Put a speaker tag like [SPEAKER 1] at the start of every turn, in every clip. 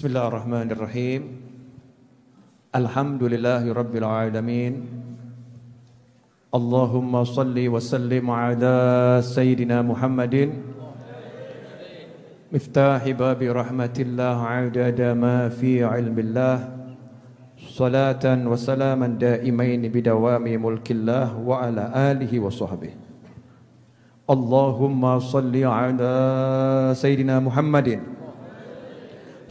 [SPEAKER 1] Bismillahirrahmanirrahim. Alhamdulillahi rabbil alamin. Allahumma salli wa sallim ala sayyidina Muhammadin miftahi babi rahmatillah adada ma fi ilmillah. Salatan wa salaman daimain bidawami mulkillah wa ala alihi wa sahbihi. Allahumma salli ala sayyidina Muhammadin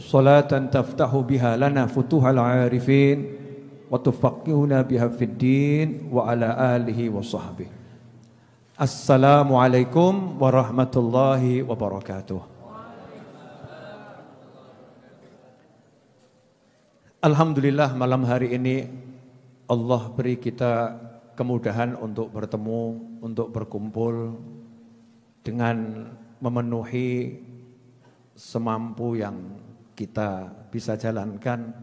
[SPEAKER 1] salatan taftahu biha lana futuhal arifin wa tufaqihuna biha fid din wa ala alihi wa sahbihi. Assalamualaikum warahmatullahi wabarakatuh. Alhamdulillah malam hari ini Allah beri kita kemudahan untuk bertemu, untuk berkumpul dengan memenuhi semampu yang kita bisa jalankan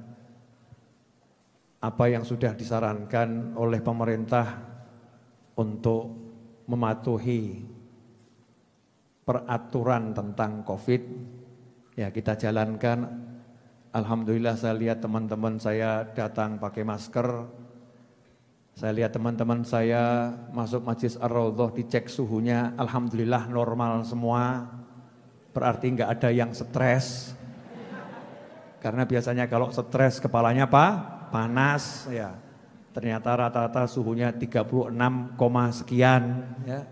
[SPEAKER 1] apa yang sudah disarankan oleh pemerintah untuk mematuhi peraturan tentang COVID. Ya, kita jalankan. Alhamdulillah saya lihat teman-teman saya datang pakai masker. Saya lihat teman-teman saya masuk Masjid Ar-Raudhah dicek suhunya, alhamdulillah normal semua. Berarti enggak ada yang stres. Karena biasanya kalau stres kepalanya panas ya. Ternyata rata-rata suhunya 36, sekian ya.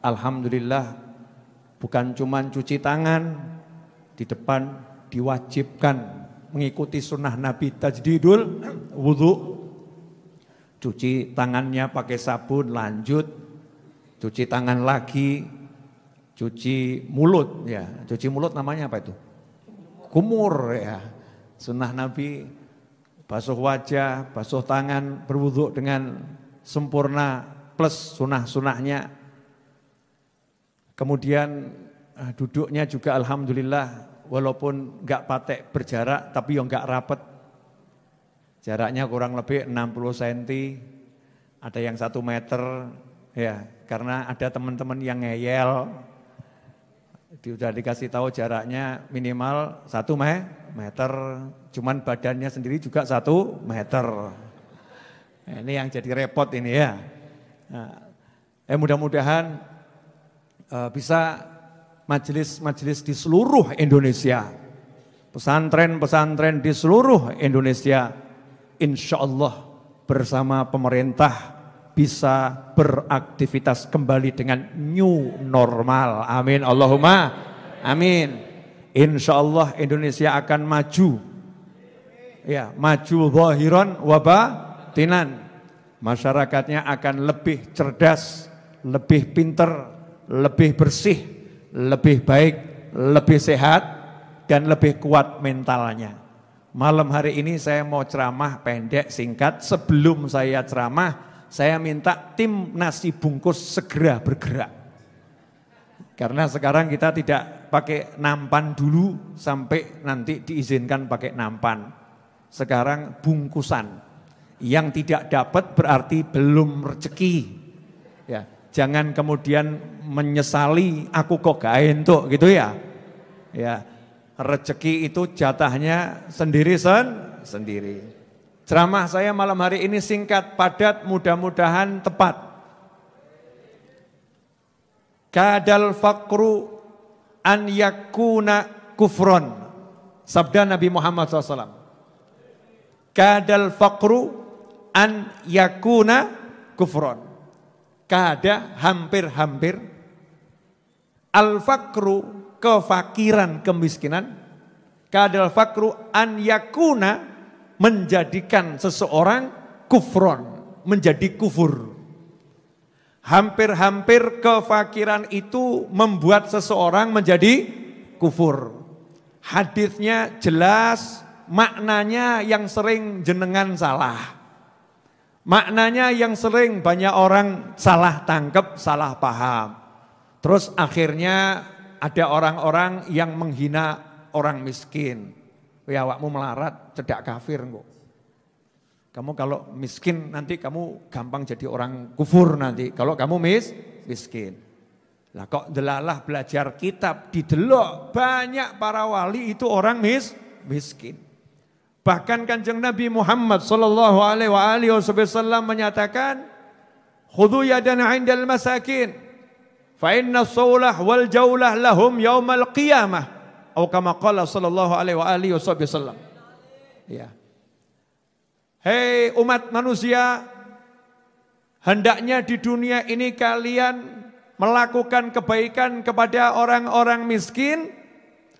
[SPEAKER 1] Alhamdulillah bukan cuman cuci tangan, di depan diwajibkan mengikuti sunnah Nabi tajdidul wudu. Cuci tangannya pakai sabun, lanjut cuci tangan lagi, cuci mulut ya. Cuci mulut namanya apa itu? Kumur ya. Sunnah Nabi basuh wajah, basuh tangan, berwudu dengan sempurna plus sunnah-sunnahnya. Kemudian duduknya juga alhamdulillah walaupun enggak patek berjarak tapi yang enggak rapet. Jaraknya kurang lebih 60 cm, ada yang 1 meter ya, karena ada teman-teman yang ngeyel. Sudah dikasih tahu jaraknya minimal 1 meter, cuman badannya sendiri juga 1 meter. Nah, ini yang jadi repot ini ya. Nah, mudah-mudahan bisa majelis-majelis di seluruh Indonesia, pesantren-pesantren di seluruh Indonesia, insya Allah bersama pemerintah bisa beraktivitas kembali dengan new normal. Amin, Allahumma amin. Insya Allah Indonesia akan maju. Ya, maju zahiran wa batinan. Masyarakatnya akan lebih cerdas, lebih pinter, lebih bersih, lebih baik, lebih sehat, dan lebih kuat mentalnya. Malam hari ini saya mau ceramah pendek, singkat. Sebelum saya ceramah, saya minta tim nasi bungkus segera bergerak. Karena sekarang kita tidak pakai nampan dulu sampai nanti diizinkan pakai nampan. Sekarang bungkusan. Yang tidak dapat berarti belum rezeki. Ya, jangan kemudian menyesali aku kok gak entuk gitu ya. Ya, rezeki itu jatahnya sendiri. Ceramah saya malam hari ini singkat, padat, mudah-mudahan tepat. Kadal faqru an yakuna kufron. Sabda Nabi Muhammad SAW. Kadal faqru an yakuna kufron. Kada hampir-hampir. Al-faqru kefakiran, kemiskinan. Kadal faqru an yakuna menjadikan seseorang kufron, menjadi kufur. Hampir-hampir kefakiran itu membuat seseorang menjadi kufur. Hadisnya jelas, maknanya yang sering jenengan salah. Maknanya yang sering banyak orang salah tangkap, salah paham. Terus akhirnya ada orang-orang yang menghina orang miskin. Ya, awakmu melarat, cedak kafir kok. Kamu kalau miskin nanti kamu gampang jadi orang kufur nanti. Kalau kamu miskin. Lah kok delalah belajar kitab didelok banyak para wali itu orang miskin. Bahkan Kanjeng Nabi Muhammad sallallahu alaihi wasallam menyatakan, "Khudhu yadan 'indal masakin, fa inna as-saulah wal jaulah lahum yaumal qiyamah." Atau kama qala sallallahu alaihi wasallam. Ya. Hei umat manusia, hendaknya di dunia ini kalian melakukan kebaikan kepada orang-orang miskin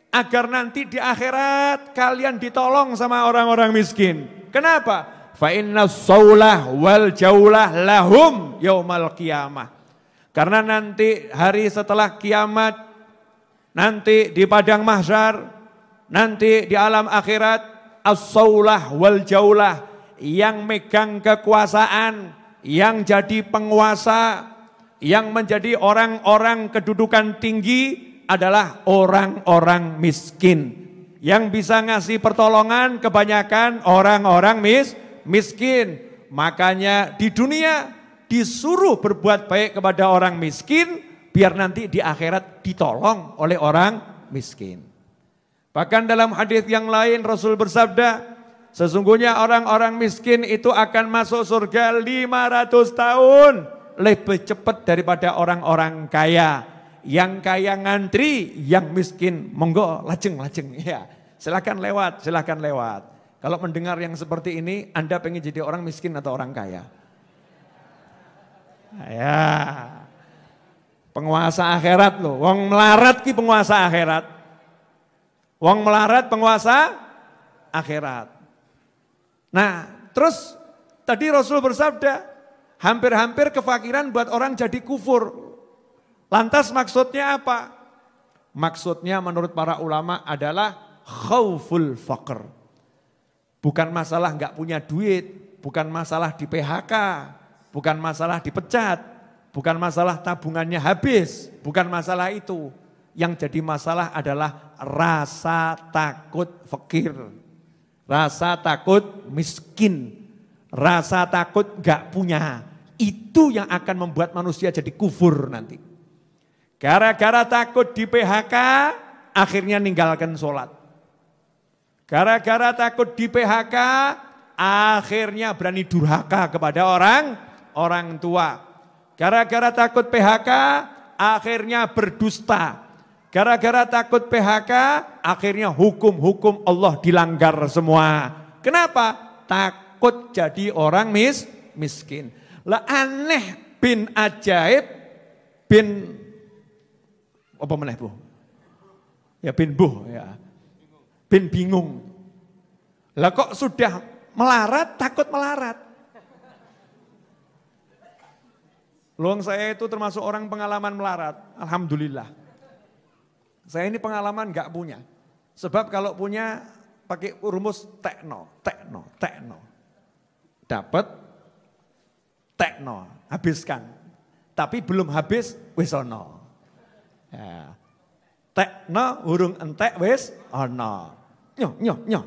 [SPEAKER 1] agar nanti di akhirat kalian ditolong sama orang-orang miskin. Kenapa? Fa inna saulah wal jaulah lahum yaumal qiyamah. Karena nanti hari setelah kiamat, nanti di padang mahsyar, nanti di alam akhirat, as-saulah wal jaulah, yang megang kekuasaan, yang jadi penguasa, yang menjadi orang-orang kedudukan tinggi adalah orang-orang miskin. Yang bisa ngasih pertolongan kebanyakan orang-orang miskin. Makanya di dunia disuruh berbuat baik kepada orang miskin, biar nanti di akhirat ditolong oleh orang miskin. Bahkan dalam hadis yang lain Rasul bersabda, sesungguhnya orang-orang miskin itu akan masuk surga 500 tahun. Lebih cepat daripada orang-orang kaya. Yang kaya ngantri, yang miskin monggo lajeng-lajeng. Ya, silakan lewat, silakan lewat. Kalau mendengar yang seperti ini, Anda pengen jadi orang miskin atau orang kaya? Ya, penguasa akhirat loh. Wong melarat ki penguasa akhirat. Wong melarat penguasa akhirat. Nah, terus tadi Rasul bersabda, hampir-hampir kefakiran buat orang jadi kufur. Lantas maksudnya apa? Maksudnya menurut para ulama adalah khauful faqr. Bukan masalah enggak punya duit, bukan masalah di PHK, bukan masalah dipecat, bukan masalah tabungannya habis, bukan masalah itu. Yang jadi masalah adalah rasa takut fakir, rasa takut miskin, rasa takut enggak punya. Itu yang akan membuat manusia jadi kufur nanti. Gara-gara takut di PHK, akhirnya ninggalkan sholat. Gara-gara takut di PHK, akhirnya berani durhaka kepada orang tua. Gara-gara takut PHK, akhirnya berdusta. Gara-gara takut PHK, akhirnya hukum-hukum Allah dilanggar semua. Kenapa? Takut jadi orang miskin. Lah aneh bin ajaib bin apa meneh Bu? Ya bin buh ya. Bin bingung. Lah kok sudah melarat takut melarat. Luang saya itu termasuk orang pengalaman melarat. Alhamdulillah. Saya ini pengalaman enggak punya. Sebab kalau punya pakai rumus tekno. Dapat tekno, habiskan. Tapi belum habis, wis ono. Ya. Tekno, hurung entek, wis ono. Nyoh.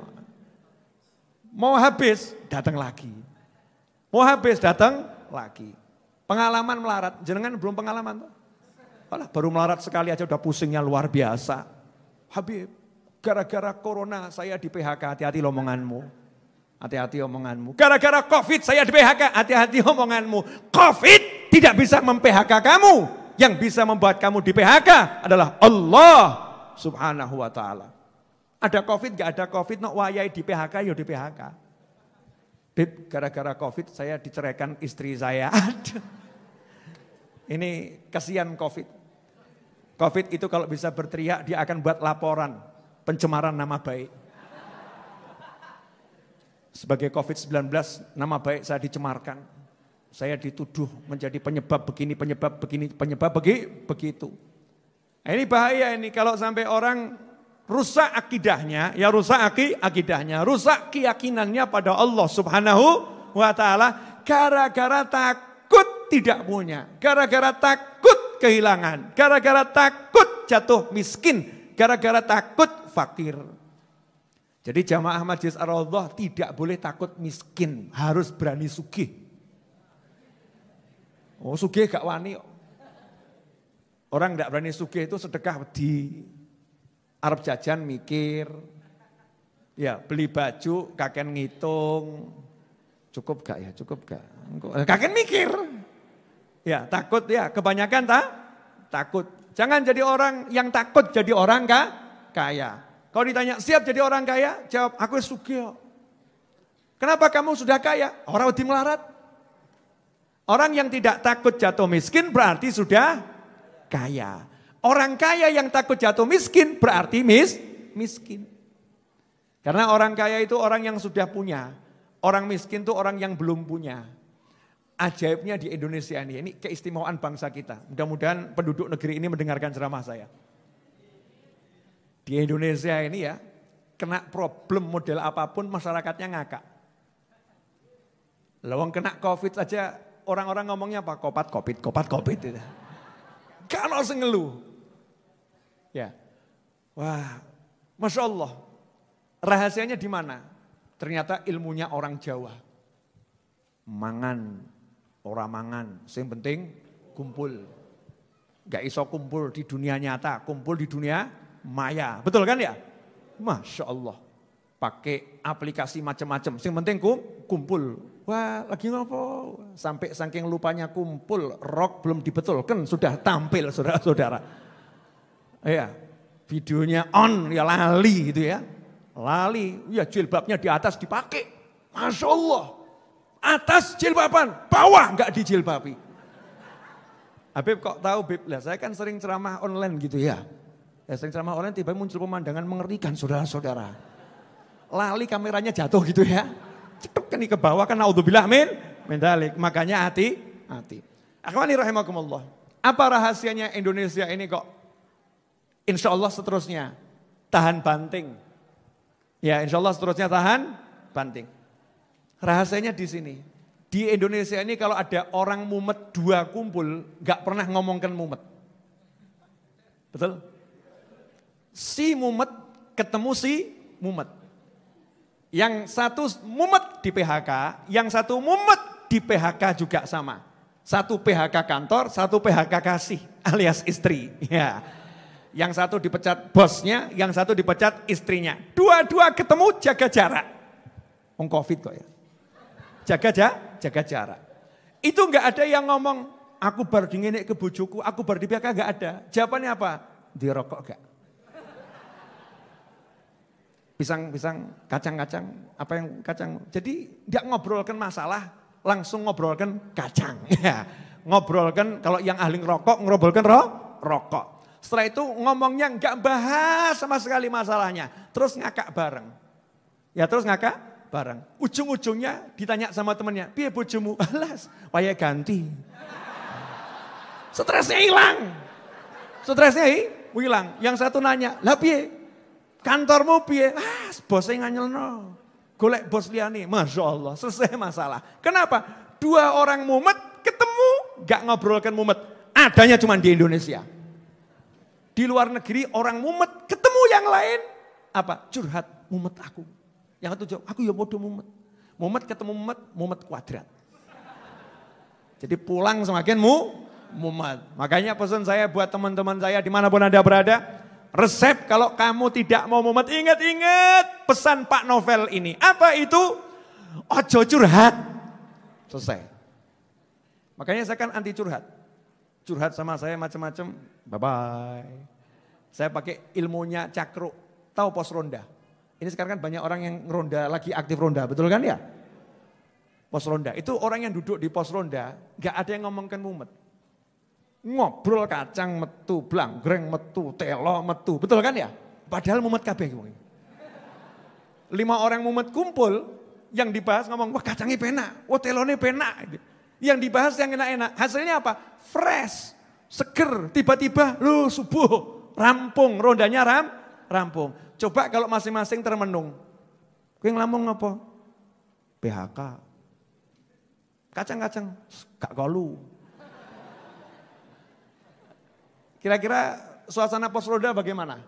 [SPEAKER 1] Mau habis, datang lagi. Mau habis, datang lagi. Pengalaman melarat, jenengan belum pengalaman? Alah, baru melarat sekali aja udah pusingnya luar biasa. Habib, gara-gara corona saya di PHK, hati-hati omonganmu. Hati-hati omonganmu. Gara-gara COVID saya di PHK, hati-hati omonganmu. COVID tidak bisa mem-PHK kamu. Yang bisa membuat kamu di PHK adalah Allah subhanahu wa ta'ala. Ada COVID, gak ada COVID, no wayai di PHK, yo di PHK. Bib, gara-gara COVID saya diceraikan istri saya. Aduh. Ini kasihan COVID. COVID itu kalau bisa berteriak, dia akan buat laporan pencemaran nama baik. Sebagai COVID-19, nama baik saya dicemarkan. Saya dituduh menjadi penyebab begini, penyebab begitu. Nah, ini bahaya ini kalau sampai orang rusak akidahnya, ya rusak akidahnya, rusak keyakinannya pada Allah Subhanahu wa ta'ala, gara-gara takut tidak punya, gara-gara takut kehilangan, gara-gara takut jatuh miskin, gara-gara takut fakir. Jadi jamaah Masjid Ar-Raudhah tidak boleh takut miskin, harus berani sugih. Oh sugih gak wani. Orang tidak berani sugih itu sedekah di Arab jajan mikir. Ya, beli baju kakek ngitung. Cukup gak ya, cukup gak? Kakek mikir. Ya, takut ya, kebanyakan takut. Jangan jadi orang yang takut jadi orang kaya. Kalau ditanya, siap jadi orang kaya? Jawab, aku sugih. Kenapa kamu sudah kaya? Orang wedi melarat. Orang yang tidak takut jatuh miskin berarti sudah kaya. Orang kaya yang takut jatuh miskin berarti miskin. Karena orang kaya itu orang yang sudah punya. Orang miskin itu orang yang belum punya. Ajaibnya di Indonesia ini keistimewaan bangsa kita. Mudah-mudahan penduduk negeri ini mendengarkan ceramah saya. Di Indonesia ini ya, kena problem model apapun masyarakatnya ngakak. Lawang kena COVID aja orang-orang ngomongnya apa? Kopat. Itu. Kalau ngeluh. Ya. Wah, Masya Allah. Rahasianya di mana? Ternyata ilmunya orang Jawa. Mangan, ora mangan. Yang penting kumpul. Gak iso kumpul di dunia nyata, kumpul di dunia maya. Betul kan ya? Masya Allah. Pakai aplikasi macam-macam. Yang penting kumpul. Wah, lagi ngopo? Sampai saking lupanya kumpul, rok belum dibetulkan, sudah tampil saudara-saudara. Iya, videonya on, ya lali gitu ya. Lali, ya jilbabnya di atas dipakai. Masya Allah. Atas jilbaban, bawah enggak dijilbabi. Habib kok tahu Bib? Lah saya kan sering ceramah online gitu ya. Ya sering ceramah online tiba-tiba muncul pemandangan mengerikan saudara-saudara. Lali kameranya jatuh gitu ya. Cetuk kan ke bawah kan naudzubillah min dzalik. Makanya hati-hati. Akhwani rahimakumullah. Apa rahasianya Indonesia ini kok insya Allah seterusnya tahan banting. Ya insya Allah seterusnya tahan banting. Rahasianya di sini. Di Indonesia ini kalau ada orang mumet dua kumpul, gak pernah ngomongkan mumet. Betul? Si mumet ketemu si mumet. Yang satu mumet di PHK, yang satu mumet di PHK juga sama. Satu PHK kantor, satu PHK kasih alias istri. Ya. Yang satu dipecat bosnya, yang satu dipecat istrinya. Dua-dua ketemu jaga jarak. Covid kok ya. Jaga jarak. Itu enggak ada yang ngomong, aku baru dingin ke bojoku, aku baru di PHK, enggak ada. Jawabannya apa? Dirokok enggak. Pisang, kacang, apa yang kacang. Jadi enggak ngobrolkan masalah, langsung ngobrolkan kacang. Ya. Ngobrolkan, kalau yang ahli ngerokok, ngobrolkan rokok. Setelah itu ngomongnya enggak bahas sama sekali masalahnya. Terus ngakak bareng. Ya terus ngakak bareng. Ujung-ujungnya ditanya sama temannya, piye bojomu? Alas, waya ganti. Stresnya hilang. Yang satu nanya, lah piye? Kantormu piye? Bosnya nganyelno. Golek bos liyane. Masya Allah, selesai masalah. Kenapa? Dua orang mumet ketemu, gak ngobrolkan mumet. Adanya cuma di Indonesia. Di luar negeri orang mumet ketemu yang lain. Apa? Curhat, mumet aku. Yang itu jawab, aku ya bodoh mumet. Mumet ketemu mumet kuadrat. Jadi pulang semakin mumet. Makanya pesan saya buat teman-teman saya dimanapun Anda berada. Resep kalau kamu tidak mau mumet, ingat-ingat pesan Pak Novel ini. Apa itu? Ojo curhat. Selesai. Makanya saya kan anti curhat. Curhat sama saya macam-macam, bye-bye. Saya pakai ilmunya Cakro, tahu pos ronda. Ini sekarang kan banyak orang yang ronda, lagi aktif ronda, betul kan ya? Pos ronda, itu orang yang duduk di pos ronda, gak ada yang ngomongkan mumet. Ngobrol kacang metu, blanggreng metu, telo metu, betul kan ya? Padahal mumet kabeh. 5 orang mumet kumpul, yang dibahas ngomong, wah kacangnya penak, wah telone penak. Yang dibahas yang enak-enak, hasilnya apa? Fresh, seger, tiba-tiba lu subuh, rampung, rondanya rampung. Coba kalau masing-masing termenung, kowe nglamung apa? PHK. Kacang-kacang, gak kalu. Kira-kira suasana pos ronda bagaimana?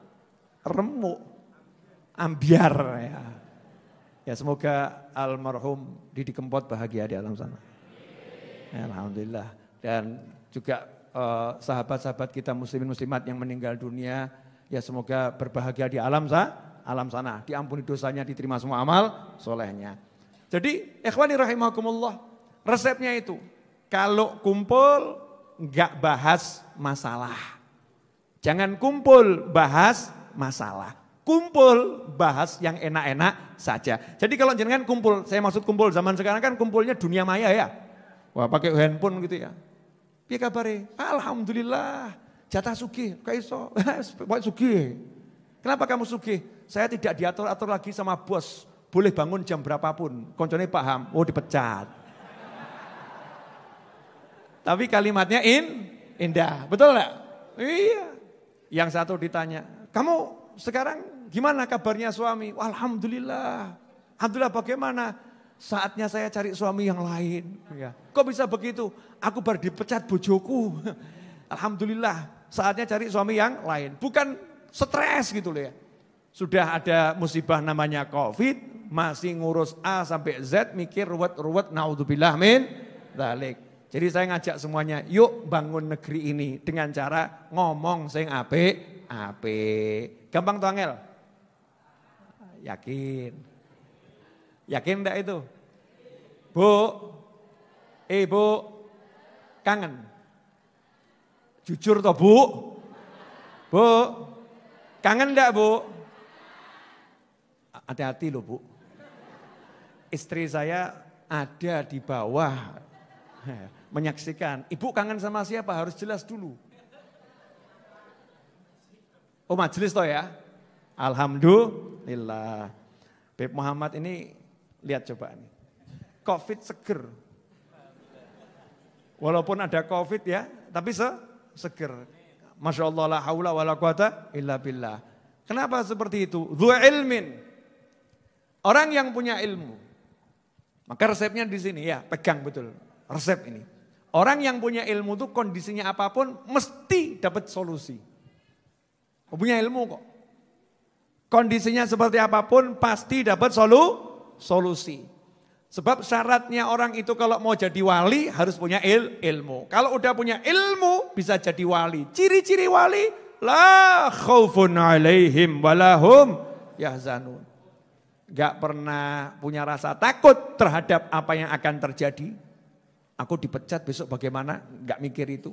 [SPEAKER 1] Remuk, ambiar ya. Ya semoga almarhum Didi Kempot bahagia di alam sana. Alhamdulillah. Dan juga sahabat-sahabat kita muslimin muslimat yang meninggal dunia, ya semoga berbahagia di alam sana, diampuni dosanya, diterima semua amal solehnya. Jadi ikhwani rahimakumullah, resepnya itu kalau kumpul enggak bahas masalah. Jangan kumpul bahas masalah. Kumpul bahas yang enak-enak saja. Jadi kalau jenengan kumpul, saya maksud kumpul zaman sekarang kan kumpulnya dunia maya ya. Wah pakai handphone gitu ya. Piye kabare? Alhamdulillah. Jatah sugih, kaiso. Pokoke sugih. Kenapa kamu sugih? Saya tidak diatur-atur lagi sama bos. Boleh bangun jam berapapun. Koncone paham, oh dipecat. Tapi kalimatnya indah, betul enggak? Iya. Yang satu ditanya, kamu sekarang gimana kabarnya suami? Alhamdulillah. Alhamdulillah bagaimana? Saatnya saya cari suami yang lain. Ya. Kok bisa begitu? Aku baru dipecat bojoku. Alhamdulillah saatnya cari suami yang lain. Bukan stres gitu loh ya. Sudah ada musibah namanya COVID, masih ngurus A sampai Z, mikir ruwet-ruwet, naudzubillah min dzalik. Jadi saya ngajak semuanya, yuk bangun negeri ini dengan cara ngomong sing apik. Gampang tuh angel? Yakin? Yakin enggak itu? Bu, ibu, kangen? Jujur toh bu? Bu, kangen enggak bu? Hati-hati loh bu. Istri saya ada di bawah menyaksikan. Ibu kangen sama siapa? Harus jelas dulu. Oh majelis toh ya. Alhamdulillah. Beb Muhammad ini lihat coba nih. Covid seger. Walaupun ada Covid ya, tapi seger. Masya Allah la haula wa la quwata illa billah. Kenapa seperti itu? Dzu ilmin. Orang yang punya ilmu. Maka resepnya di sini ya, pegang betul resep ini. Orang yang punya ilmu itu kondisinya apapun mesti dapat solusi. Punya ilmu kok. Kondisinya seperti apapun pasti dapat solusi. Sebab syaratnya orang itu kalau mau jadi wali harus punya ilmu. Kalau udah punya ilmu bisa jadi wali. Ciri-ciri wali, la khaufun alaihim walahum yahzanun. Gak pernah punya rasa takut terhadap apa yang akan terjadi. Aku dipecat besok bagaimana? Gak mikir itu.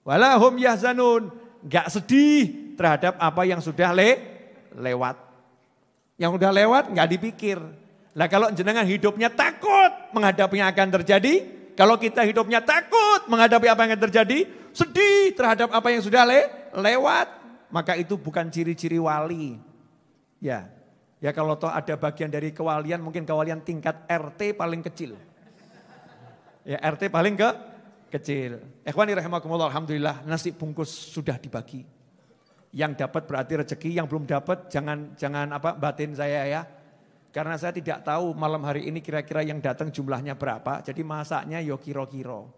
[SPEAKER 1] Walahum yahzanun. Gak sedih terhadap apa yang sudah lewat. Yang sudah lewat gak dipikir. Nah kalau jenengan hidupnya takut menghadapi yang akan terjadi. Kalau kita hidupnya takut menghadapi apa yang akan terjadi. Sedih terhadap apa yang sudah lewat. Maka itu bukan ciri-ciri wali. Ya kalau toh ada bagian dari kewalian, mungkin kewalian tingkat RT paling kecil. Ya RT paling kecil. Ikhwani rahimakumullah, alhamdulillah nasi bungkus sudah dibagi. Yang dapat berarti rezeki, yang belum dapat jangan batin saya ya. Karena saya tidak tahu malam hari ini kira-kira yang datang jumlahnya berapa. Jadi masaknya yo kira-kira.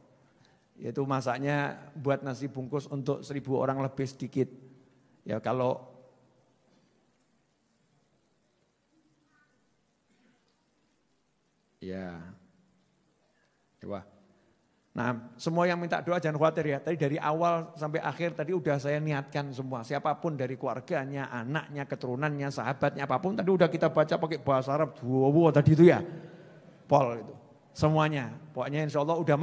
[SPEAKER 1] Yaitu masaknya buat nasi bungkus untuk 1.000 orang lebih sedikit. Ya kalau ya. Wah. Nah, semua yang minta doa jangan khawatir ya. Tadi dari awal sampai akhir tadi udah saya niatkan semua. Siapapun dari keluarganya, anaknya, keturunannya, sahabatnya, apapun. Tadi udah kita baca pakai bahasa Arab. Wow, tadi itu ya. Pol itu. Semuanya. Pokoknya insya Allah udah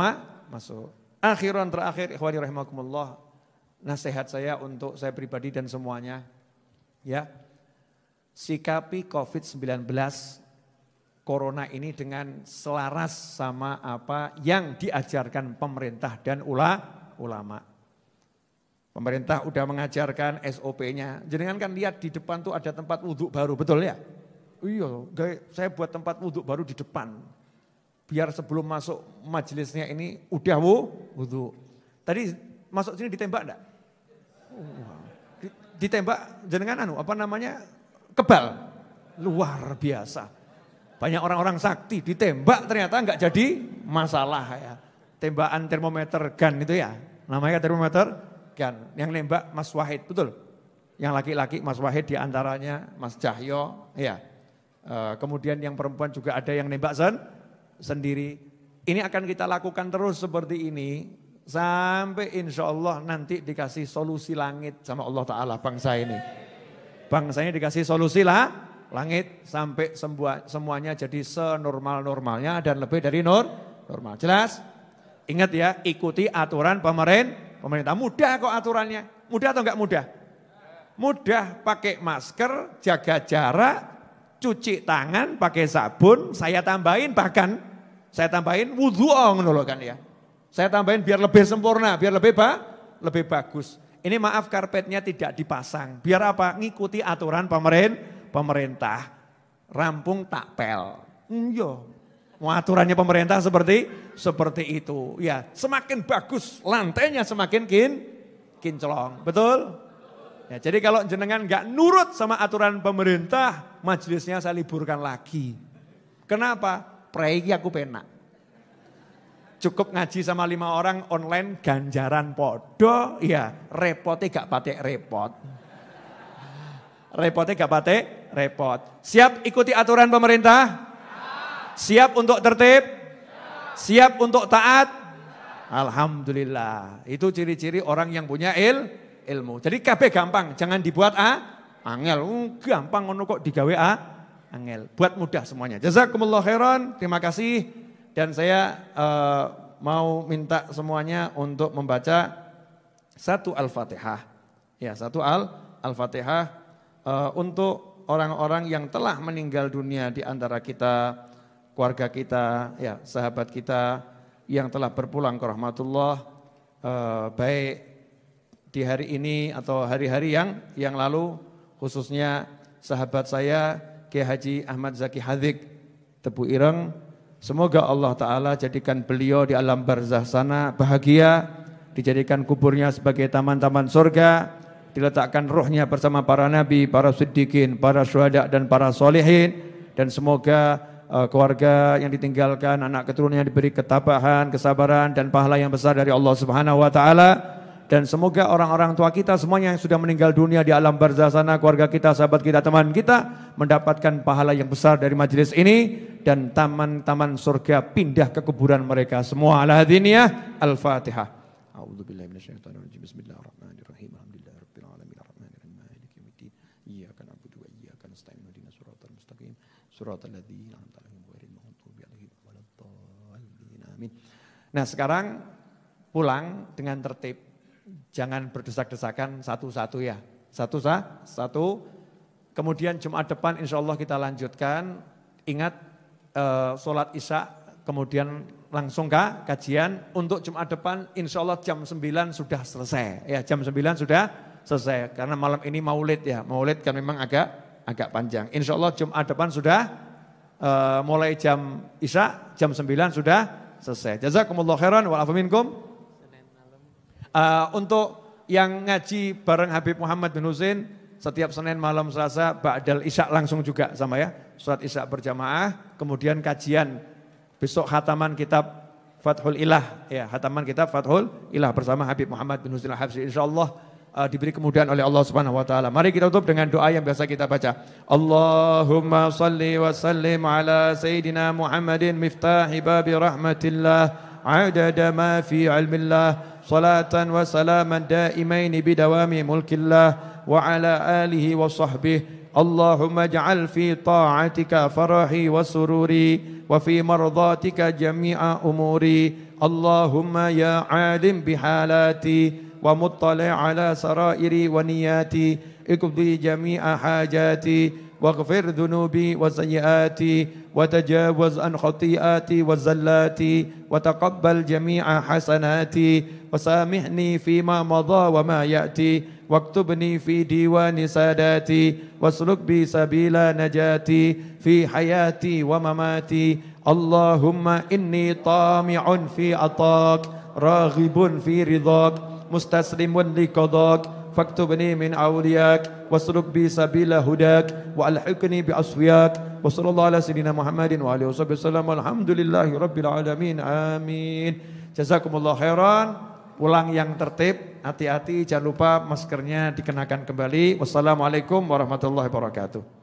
[SPEAKER 1] masuk. Akhiran terakhir, ikhwani rahimakumullah. Nasihat saya untuk saya pribadi dan semuanya. Ya. Sikapi COVID-19 Corona ini dengan selaras sama apa yang diajarkan pemerintah dan ulama. Pemerintah udah mengajarkan SOP-nya. Jenengan kan lihat di depan tuh ada tempat wudhu baru, betul ya? Iya, saya buat tempat wudhu baru di depan. Biar sebelum masuk majelisnya ini udah wudhu. Tadi masuk sini ditembak enggak? Ditembak jenengan kebal. Luar biasa. Banyak orang-orang sakti ditembak ternyata enggak jadi masalah ya. Tembakan termometer gun itu ya. Namanya termometer gun. Yang nembak Mas Wahid, betul? Yang laki-laki Mas Wahid diantaranya Mas Cahyo. Ya. Kemudian yang perempuan juga ada yang nembak sendiri. Ini akan kita lakukan terus seperti ini. Sampai insya Allah nanti dikasih solusi langit sama Allah Ta'ala bangsa ini. Bangsa ini dikasih solusi lah, langit sampai semuanya jadi senormal-normalnya dan lebih dari normal. Jelas? Ingat ya, ikuti aturan pemerintah. Mudah kok aturannya. Mudah atau enggak mudah? Mudah, pakai masker, jaga jarak, cuci tangan, pakai sabun, saya tambahin wudhu kan ya. Saya tambahin biar lebih sempurna, biar lebih bagus. Ini maaf karpetnya tidak dipasang. Biar apa? Ngikuti aturan pemerintah. Rampung takpel. Aturannya pemerintah seperti itu. Ya, semakin bagus, lantainya semakin kinclong. Betul? Ya, jadi kalau jenengan enggak nurut sama aturan pemerintah, majelisnya saya liburkan lagi. Kenapa? Prei aku penak. Cukup ngaji sama 5 orang online ganjaran podo, ya repotnya gak patek repot. Repotnya gak patek repot. Siap ikuti aturan pemerintah? Siap untuk tertib? Siap untuk taat? Alhamdulillah. Itu ciri-ciri orang yang punya ilmu. Jadi kabeh gampang, jangan dibuat angel. Gampang ngono kok digawe angel. Buat mudah semuanya. Jazakumullah khairan. Terima kasih. Dan saya mau minta semuanya untuk membaca satu Al-Fatihah. Ya, satu Al-Fatihah untuk orang-orang yang telah meninggal dunia di antara kita, keluarga kita, ya, sahabat kita yang telah berpulang ke rahmatullah, baik di hari ini atau hari-hari yang lalu, khususnya sahabat saya Kiai Haji Ahmad Zaki Hadik Tebu Ireng. Semoga Allah Ta'ala jadikan beliau di alam barzah sana bahagia, dijadikan kuburnya sebagai taman-taman surga, diletakkan ruhnya bersama para nabi, para siddiqin, para syuhada dan para solehin, dan semoga keluarga yang ditinggalkan, anak keturunannya diberi ketabahan, kesabaran dan pahala yang besar dari Allah Subhanahu wa Ta'ala. Dan semoga orang-orang tua kita semuanya yang sudah meninggal dunia di alam barzah sana, keluarga kita, sahabat kita, teman kita, mendapatkan pahala yang besar dari majelis ini, dan taman-taman surga pindah ke kuburan mereka semua. Al-Hadiniyah, Al-Fatihah. A'udzubillahi minasyaitonirrajim. Bismillahirrahmanirrahim. Alhamdulillahirabbil alamin arrahmanirrahim maliki yaumiddin. Iyyaka na'budu wa iyyaka nasta'in. Ihdinas siratal mustaqim. Siratal ladzina an'amta 'alaihim ghairil maghdubi 'alaihim waladdallin. Amin. Nah, sekarang pulang dengan tertib. Jangan berdesak-desakan satu-satu ya. Satu. Kemudian Jumat depan insya Allah kita lanjutkan. Ingat sholat isya kemudian langsung ke kajian. Untuk Jumat depan insya Allah jam 9 sudah selesai. Ya, jam 9 sudah selesai. Karena malam ini maulid ya. Maulid kan memang agak panjang. Insya Allah Jumat depan sudah mulai jam isya, jam 9 sudah selesai. Jazakumullah khairan wa afa minkum. Untuk yang ngaji bareng Habib Muhammad bin Husin setiap Senin malam Selasa ba'dal isya langsung juga sama ya, sholat isya berjamaah, kemudian kajian besok khataman kitab Fathul Ilah ya, khataman kitab Fathul Ilah bersama Habib Muhammad bin Husin Al-Habsyi, insyaallah diberi kemudahan oleh Allah Subhanahu wa taala. Mari kita tutup dengan doa yang biasa kita baca. Allahumma shalli wa sallim ala sayidina Muhammadin miftahi babi rahmatillah adada ma fi ilmillah salatan wa salaman daimain bidawami mulkillah wa ala alihi wa sahbihi. Allahumma ja'al fi ta'atika farahi wa sururi wa fi mardatika jami'a umuri. Allahumma ya alim bihalati wa muttali' ala sarairi wa niyati iqdi jami'a hajati waghfir dhunubi wa sayyiati wa tajawaz an khati'ati wa zallati wa taqabbal jami'a hasanati wa samihni fima madha wa ma ya'ti waktubni fi diwani sadati wasluk bi sabila najati fi hayati wa mamati. Allahumma inni tami'un fi atak raghibun fi ridhak mustaslimun li qadak faktubni min awliyak wasluk bi sabila hudak wa alhiqni bi aswiyak wa sallallahu ala sayyidina Muhammadin wa alihi wasallam walhamdulillahi rabbil alamin amin. Jazakumullah khairan. Pulang yang tertib, hati-hati, jangan lupa maskernya dikenakan kembali. Wassalamualaikum warahmatullahi wabarakatuh.